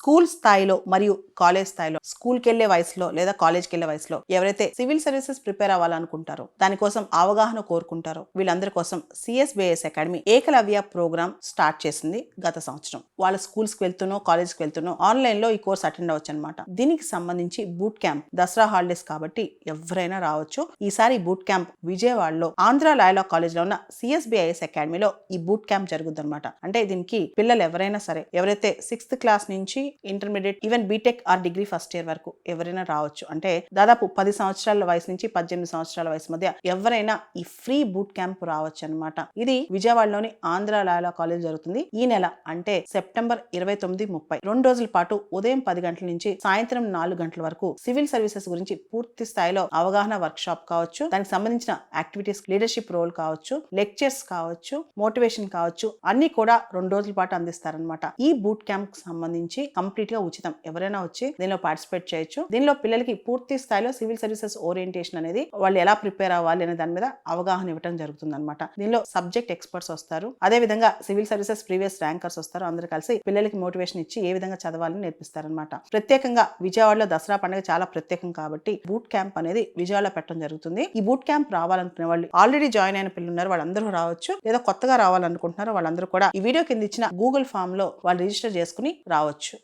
School స్థాయిలో మరియు college స్థాయిలో, స్కూల్కి వెళ్లే వయసులో లేదా కాలేజ్కి వెళ్లే వయసులో ఎవరైతే సివిల్ సర్వీసెస్ ప్రిపేర్ అవ్వాలనుకుంటారో, దానికోసం అవగాహన కోరుకుంటారో వీళ్ళందరి కోసం CSBIS academy Ekalavya program start చేసింది గత సంవత్సరం. వాళ్ళ స్కూల్స్ కి వెళ్తున్నో కాలేజ్కి వెళ్తున్నో ఆన్లైన్ లో ఈ కోర్స్ అటెండ్ అవ్వచ్చు అనమాట. దీనికి సంబంధించి బూట్ క్యాంప్, దసరా హాలిడేస్ కాబట్టి ఎవరైనా రావచ్చు. ఈసారి బూట్ క్యాంప్ విజయవాడలో ఆంధ్ర లాయలా కాలేజ్ లో ఉన్న సిఎస్బిఐఎస్ అకాడమీలో ఈ బూట్ క్యాంప్ జరుగుతుంది అనమాట. అంటే దీనికి పిల్లలు ఎవరైనా సరే, ఎవరైతే 6th క్లాస్ నుంచి intermediate, even BTech or degree first year వరకు ఎవరైనా రావచ్చు. అంటే దాదాపు 10 సంవత్సరాల వయసు నుంచి 18 సంవత్సరాల వయసు మధ్య ఎవరైనా ఈ ఫ్రీ బూట్ క్యాంప్ రావచ్చు అనమాట. ఇది విజయవాడలోని ఆంధ్ర లాయలా కాలేజ్ జరుగుతుంది. ఈ నెల అంటే సెప్టెంబర్ 29, 30 2 రోజుల పాటు ఉదయం 10 గంటల నుంచి సాయంత్రం 4 గంటల వరకు సివిల్ సర్వీసెస్ గురించి పూర్తి స్థాయిలో అవగాహన వర్క్ షాప్ కావచ్చు, దానికి సంబంధించిన యాక్టివిటీస్, లీడర్షిప్ రోల్ కావచ్చు, లెక్చర్స్ కావచ్చు, మోటివేషన్ కావచ్చు, అన్ని కూడా 2 రోజుల పాటు అందిస్తారనమాట. ఈ బూట్ క్యాంప్ కి సంబంధించి కంప్లీట్ గా ఉచితం. ఎవరైనా వచ్చి దీనిలో పార్టిసిపేట్ చేయొచ్చు. దీనిలో పిల్లలకి పూర్తి స్థాయిలో సివిల్ సర్వీసెస్ ఓరియంటేషన్ అనేది, వాళ్ళు ఎలా ప్రిపేర్ అవ్వాలి అనే దాని మీద అవగాహన ఇవ్వడం జరుగుతుంది అనమాట. దీనిలో సబ్జెక్ట్ ఎక్స్పర్ట్స్ వస్తారు, అదే విధంగా సివిల్ సర్వీసెస్ ప్రీవియస్ ర్యాంకర్స్ వస్తారు. అందరూ కలిసి పిల్లలకి మోటివేషన్ ఇచ్చి ఏ విధంగా చదవాలని నేర్పిస్తారనమాట. ప్రత్యేకంగా విజయవాడలో దసరా పండుగ చాలా ప్రత్యేకం కాబట్టి బూట్ క్యాంప్ అనేది విజయవాడలో పెట్టడం జరుగుతుంది. ఈ బూట్ క్యాంప్ రావాలనుకునే వాళ్ళు, ఆల్రెడీ జాయిన్ అయిన పిల్లలు ఉన్నారు, వాళ్ళందరూ రావచ్చు. లేదా కొత్తగా రావాలనుకుంటున్నారో వాళ్ళందరూ కూడా ఈ వీడియో కింద ఇచ్చిన గూగుల్ ఫామ్ లో వాళ్ళు రిజిస్టర్ చేసుకుని రావచ్చు.